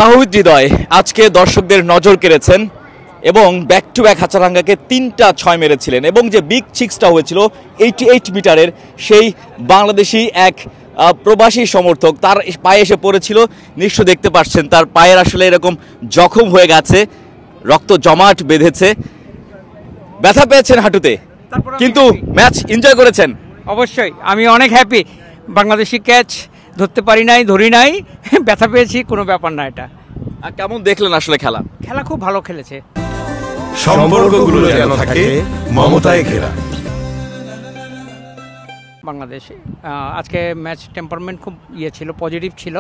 তাহিদ হৃদয় আজকে দর্শকদের নজর কেড়েছেন এবং ব্যাক টু ব্যাক হাচারাঙ্গাকে 3টা 6 মেরেছিলেন এবং যে বিগ সিক্সটা হয়েছিল 88 মিটারের সেই বাংলাদেশি এক প্রবাসী সমর্থক তার পায়ে এসে পড়েছিল। নিশ্চয় দেখতে পাচ্ছেন তার পায়ের আসলে এরকম জখম হয়ে গেছে, রক্ত জমাট বেঁধেছে, ব্যথা পেয়েছেন হাঁটুতে, কিন্তু ম্যাচ এনজয় করেছেন। অবশ্যই আমি অনেক হ্যাপি। বাংলাদেশি ক্যাচ ধরতে পারি নাই, ধরি নাই, ব্যথা পেয়েছি, কোনো ব্যাপার না। এটা আর কেমন দেখলেন আসলে খেলা? খেলা খুব ভালো খেলেছে। সম্পর্কগুলো যেন থাকে মমতায় ঘেরা। বাংলাদেশে আজকে ম্যাচ টেম্পারমেন্ট খুব ছিল, পজিটিভ ছিল।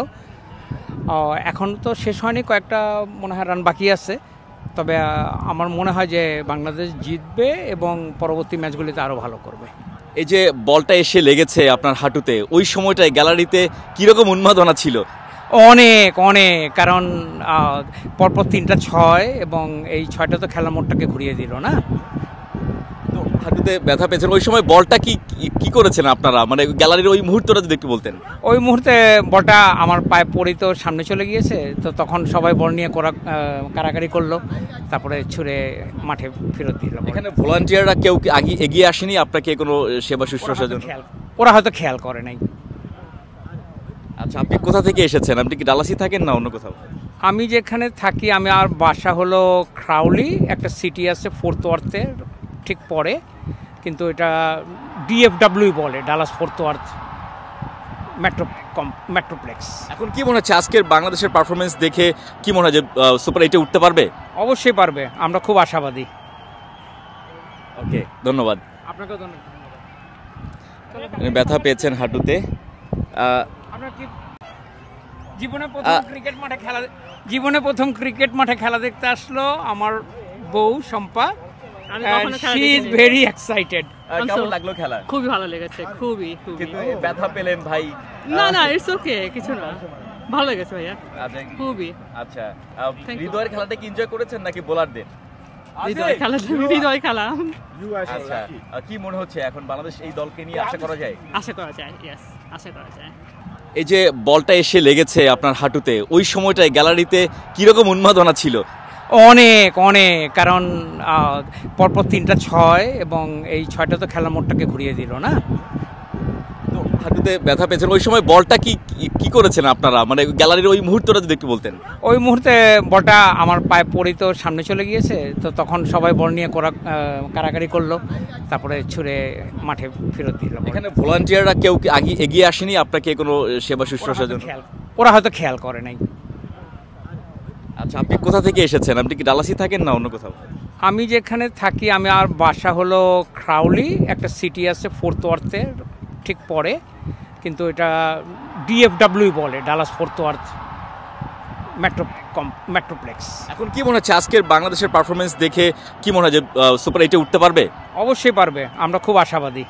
এখন তো শেষ হয়নি, কয়েকটা মনে হয় রান বাকি আছে। তবে আমার মনে হয় যে বাংলাদেশ জিতবে এবং পরবর্তী ম্যাচগুলিতে আরও ভালো করবে। এই যে বলটা এসে লেগেছে আপনার হাঁটুতে, ওই সময়টায় গ্যালারিতে কীরকম উন্মাদনা ছিল? অনেক অনেক, কারণ পরপর 3টা 6 এবং এই 6টা তো খেলার মোড়টাকে ঘুরিয়ে দিল না। তো হাঁটুতে ব্যথা পেয়েছেন, ওই সময় বলটা কি করেছেন আপনারা, মানে গ্যালারির ওই মুহূর্তটা যদি একটু বলতেন। ওই মুহূর্তে বলটা আমার পায়ে পড়েই তো সামনে চলে গিয়েছে, তো তখন সবাই বল নিয়ে কারাকারি করলো, তারপরে ছুঁড়ে মাঠে ফেরত দিল। এখানে ভলান্টিয়াররা কেউ আগে এগিয়ে আসেনি আপনাকে কোনো সেবা শুশ্রূষার জন্য? ওরা হয়তো খেয়াল করে নাই। আচ্ছা, আপনি কোথা থেকে এসেছেন? আপনি কি ডালাসি থাকেন না অন্য কোথাও? আমি যেখানে থাকি, আমার বাসা হলো ক্রাউলি, একটা সিটি আছে ফোর্থ ওয়ার্থের ঠিক পরে, কিন্তু এটা ডিএফডব্লিউ বলে, ডালাস ফোর্থ ওয়ার্থ মেট্রোপ্লেক্স। এখন কি মনে হচ্ছে আজকের বাংলাদেশের পারফরমেন্স দেখে, কি মনে হয় যে সুপার 8-এ উঠতে পারবে? অবশ্যই পারবে, আমরা খুব আশাবাদী। ওকে, ধন্যবাদ। আপনাকেও ধন্যবাদ। ব্যথা পেয়েছেন হাঁটুতে। আপনার কি জীবনে প্রথম ক্রিকেট মাঠে খেলা দেখতে আসলো আমার বউ Shampa. She is very excited. কেমন লাগলো খেলা? খুবই ভালো লেগেছে, খুবই। কিন্তু ব্যথা পেলেন ভাই? না, ইটস ওকে, কিছু না, ভালো লেগেছে ভাইয়া, খুবই। আচ্ছা, হৃদয়ের খেলাটা কি এনজয় করেছেন নাকি বোলারদের? হৃদয় খেলা। আচ্ছা, কি মনে হচ্ছে এখন বাংলাদেশ এই দলকে নিয়ে আশা করা যায়? আশা করা যায়, ইয়েস, আশা করা যায়। এই যে বলটা এসে লেগেছে আপনার হাঁটুতে, ওই সময়টায় গ্যালারিতে কিরকম উন্মাদনা ছিল? অনেক অনেক, কারণ পরপর 3টা 6 এবং এই 6টা তো খেলার মোড়টাকে ঘুরিয়ে দিল না। তো হাঁটুতে ব্যথা পেয়েছেন, ওই সময় বলটা কি করেছেন আপনারা, মানে গ্যালারির ওই মুহূর্তটা যদি একটু বলতেন। ওই মুহূর্তে বলটা আমার পায়ে পড়েই তো সামনে চলে গিয়েছে, তো তখন সবাই বল নিয়ে কারাকারি করলো, তারপরে ছুঁড়ে মাঠে ফেরত দিল। এখানে ভলান্টিয়াররা কেউ আগে এগিয়ে আসেনি আপনাকে কোনো সেবা শুশ্রূষার জন্য? ওরা হয়তো খেয়াল করে নাই। আচ্ছা, আপনি কোথা থেকে এসেছেন? আপনি কি ডালাসি থাকেন না অন্য কোথাও? আমি যেখানে থাকি, আমার বাসা হলো ক্রাউলি, একটা সিটি আছে ফোর্থ ওয়ার্থের ঠিক পরে, কিন্তু এটা ডিএফডব্লিউ বলে, ডালাস ফোর্থ ওয়ার্থ মেট্রোপ্লেক্স। এখন কি মনে হচ্ছে আজকের বাংলাদেশের পারফরমেন্স দেখে, কি মনে হয় যে সুপার 8-এ উঠতে পারবে? অবশ্যই পারবে, আমরা খুব আশাবাদী।